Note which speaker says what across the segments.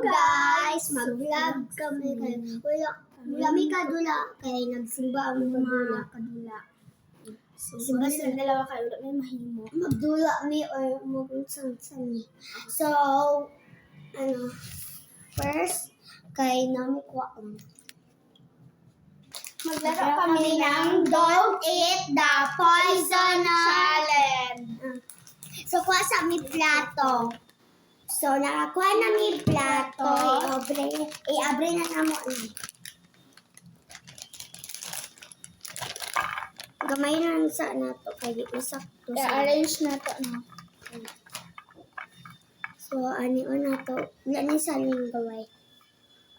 Speaker 1: guys, mag-vlog kami kay wala mi kadula kay nagsimba ang mga kadula. Simba sa dalawa kay wala may mahimo. Magdula mi or magsunsan mi. So first kay nami kuwaon. Maglaro kami ng Don't Eat the Poison Challenge. So kuha sa mi plato. So, nakakuha na mi plato. I-abre na namo ni. Gamay na sa nato kay isakto sa.
Speaker 2: I-arrange na to no.
Speaker 1: So, ani o nato. Wala ni sa ning gaway.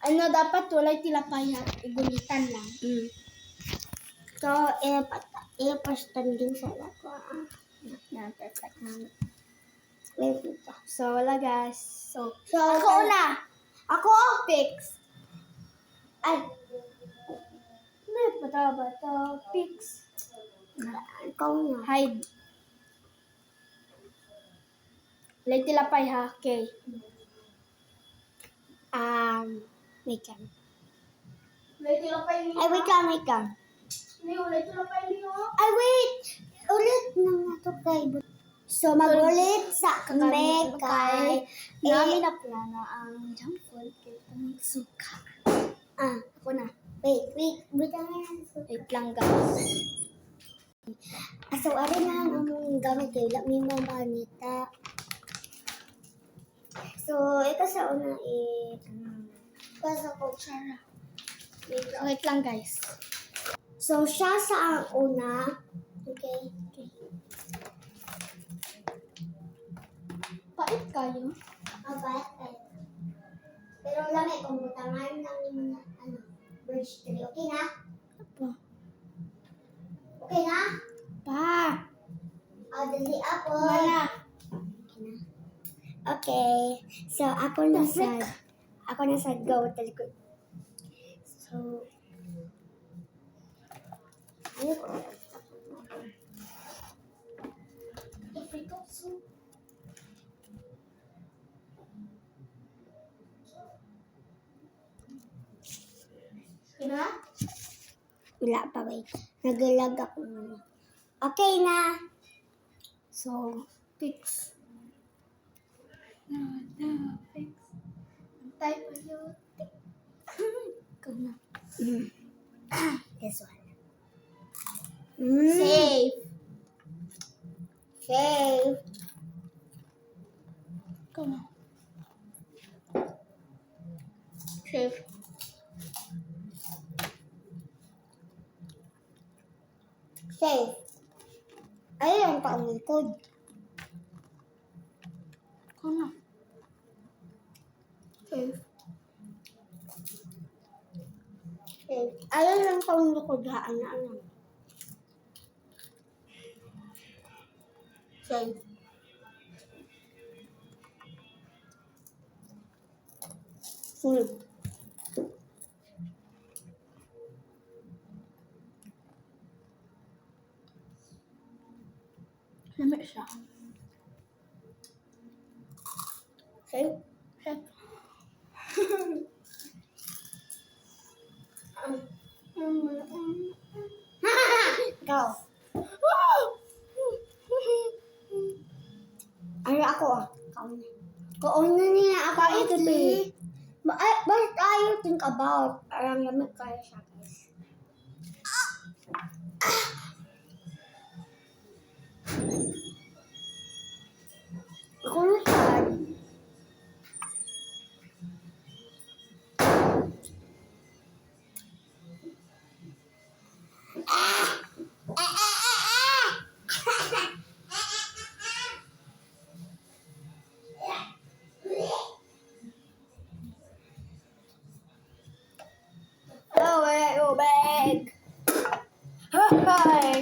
Speaker 2: Ano dapat walay tilapay ha, igulitan lang.
Speaker 1: So, i-pastanding sa lako.
Speaker 2: Na perfect na.
Speaker 1: Wait.
Speaker 2: So wala guys. So
Speaker 1: ako una. Ako
Speaker 2: fix.
Speaker 1: Ay,
Speaker 2: May ba to fix.
Speaker 1: ikaw na.
Speaker 2: Hide. Walay tilapay ha. Okay.
Speaker 1: Wait lang.
Speaker 2: Walay tilapay niyo.
Speaker 1: Ay, wait lang.
Speaker 2: Walay tilapay niyo.
Speaker 1: Ay, wait! Ulit na nga to kay. So, mag-ulit sa kami kay...
Speaker 2: Namin na plana ang junk food kay itong suka.
Speaker 1: Ako na. Wait lang
Speaker 2: guys.
Speaker 1: So, ari na lang ang gamit kay wala may mamanita. So, ito sa una
Speaker 2: Basta ko tsara. Wait lang guys.
Speaker 1: So, siya sa ang una. Okay.
Speaker 2: Pait kayo.
Speaker 1: Abat ay. Pero lamay kung butangan ng mga bridge tree. Okay na?
Speaker 2: Apa?
Speaker 1: Okay na?
Speaker 2: Pa.
Speaker 1: Dali ako.
Speaker 2: Mana?
Speaker 1: Okay. So, ako na sa go. Talikod. So, ano ko?
Speaker 2: Kina?
Speaker 1: Wala pa, wait. Nag-lag ako muna. Okay na.
Speaker 2: So, fix. No, fix. Antay pa yun. Ikaw na.
Speaker 1: This one.
Speaker 2: Safe.
Speaker 1: Save.
Speaker 2: Ikaw na. Safe.
Speaker 1: Save. Ayun pa ang likod.
Speaker 2: Ikaw na. Safe.
Speaker 1: Save. Ayun lang pa ang likod. Haan na lang. Save. Sunod.
Speaker 2: Lamig siya.
Speaker 1: Save.
Speaker 2: Safe.
Speaker 1: Go. Ano ako Kaon na niya ako ito But I think about parang lamig kaya siya guys. Ako na siya.
Speaker 2: Oh, wait, oh, bag. Hi.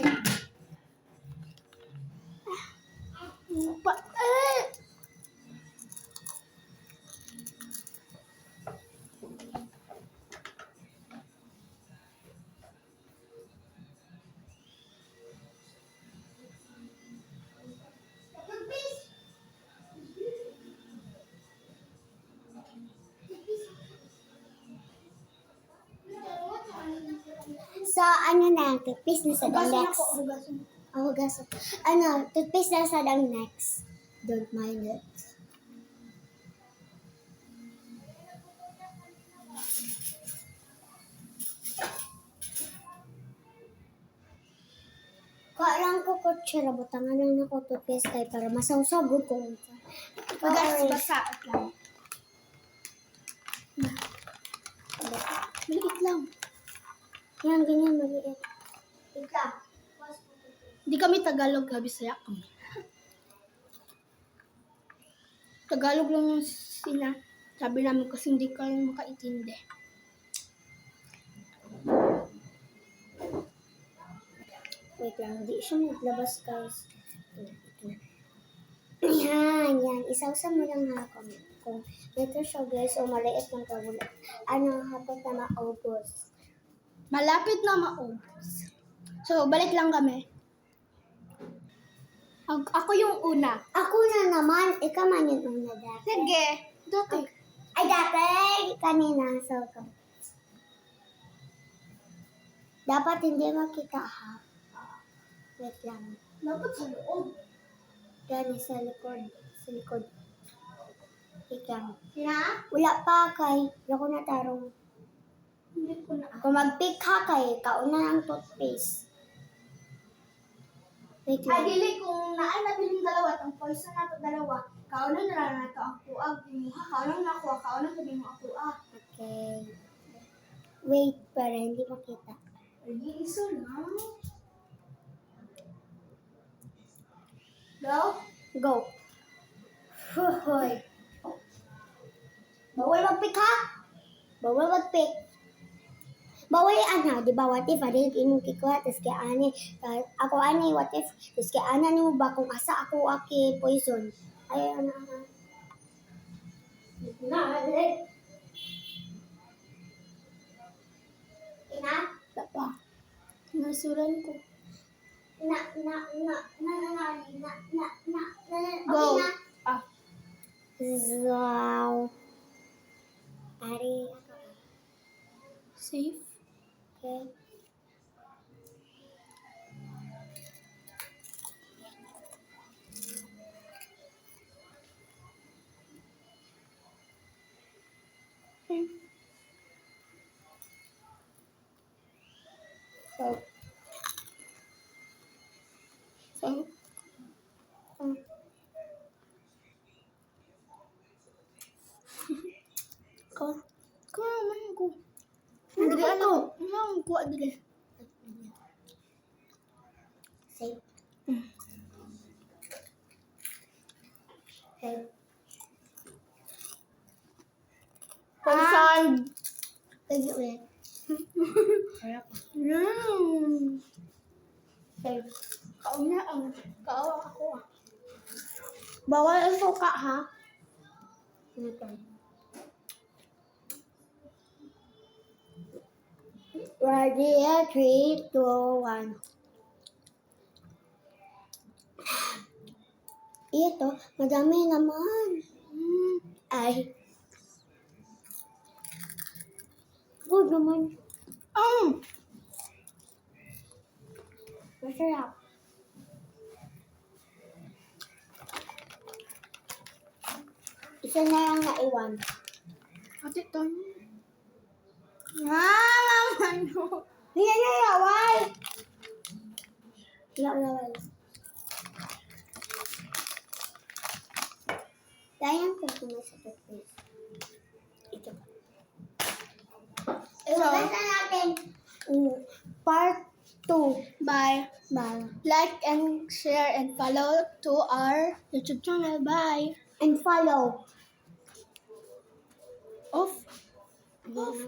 Speaker 1: So, toothpaste na sa the next. Hugasan. Toothpaste na sa the next. Don't mind it. Kailangan ko kutsara, butangan lang ako toothpaste kay para masawsagod ko.
Speaker 2: Basaot lang. Maliit lang.
Speaker 1: Yan, ganyan, maliit. Ika.
Speaker 2: Hindi kami Tagalog, Bisaya kami. Tagalog lang yung sabi namin kasi hindi kami makaintindi.
Speaker 1: Wait lang, di siya maglabas, guys. Yan. Isawsa mo lang ha kung ito siya, guys. So, maliit lang kawala. Habang na maubos.
Speaker 2: Malapit na maubos. So, balik lang kami. Ako yung una.
Speaker 1: Ako na naman. Ikaw man yung una dati.
Speaker 2: Sige. Dati.
Speaker 1: Ay, dati. Kanina. So, dapat hindi makita, ha? Wait lang.
Speaker 2: Dapat sa loob.
Speaker 1: Gani sa likod. Sa likod. Wait lang.
Speaker 2: Na?
Speaker 1: Wala pa kay. Ako na tarong.
Speaker 2: Hindi ko na.
Speaker 1: Kung mag-pick ka kay, kauna ang toothpaste. Wait
Speaker 2: Ay,
Speaker 1: lang.
Speaker 2: dili kung naan na biling dalawa, ang poison na ito dalawa, kaunan na lang nato ang kuag. Kaunan na ako, kaunan sabi mo ako.
Speaker 1: Okay. Wait, para hindi makita.
Speaker 2: Ay, iso lang. Go?
Speaker 1: Go. Hoy. Bawal mag-pick, ha? Bawal mag-pick. Bawal di ba? What if, adil inong kikuha, tas kaya ako what if, tas kaya ni mo ba kung asa ako poison. Ay, adil. Ina?
Speaker 2: Dapa. Nasuran ko. Go.
Speaker 1: Wow. Ari.
Speaker 2: Safe.
Speaker 1: Okay. So,
Speaker 2: Ko naman ko. Hindi ano. Ano ko adili.
Speaker 1: safe. Okay.
Speaker 2: Saan?
Speaker 1: Lagi ulit.
Speaker 2: Okay. Kauna ang kaawa ako. Bawal ang suka ha.
Speaker 1: Okay. Ready, 3, 2, 1. Ito, madami naman. Ay. Good naman. Masarap. Isa na lang naiwan.
Speaker 2: Ate to. Ano?
Speaker 1: Laway! Laway. Sayang kung kumay sa toothpaste. Ito. Basta natin part 2.
Speaker 2: Bye.
Speaker 1: Bye.
Speaker 2: Like and share and follow to our YouTube channel. Bye.
Speaker 1: And follow.
Speaker 2: Off.
Speaker 1: Off.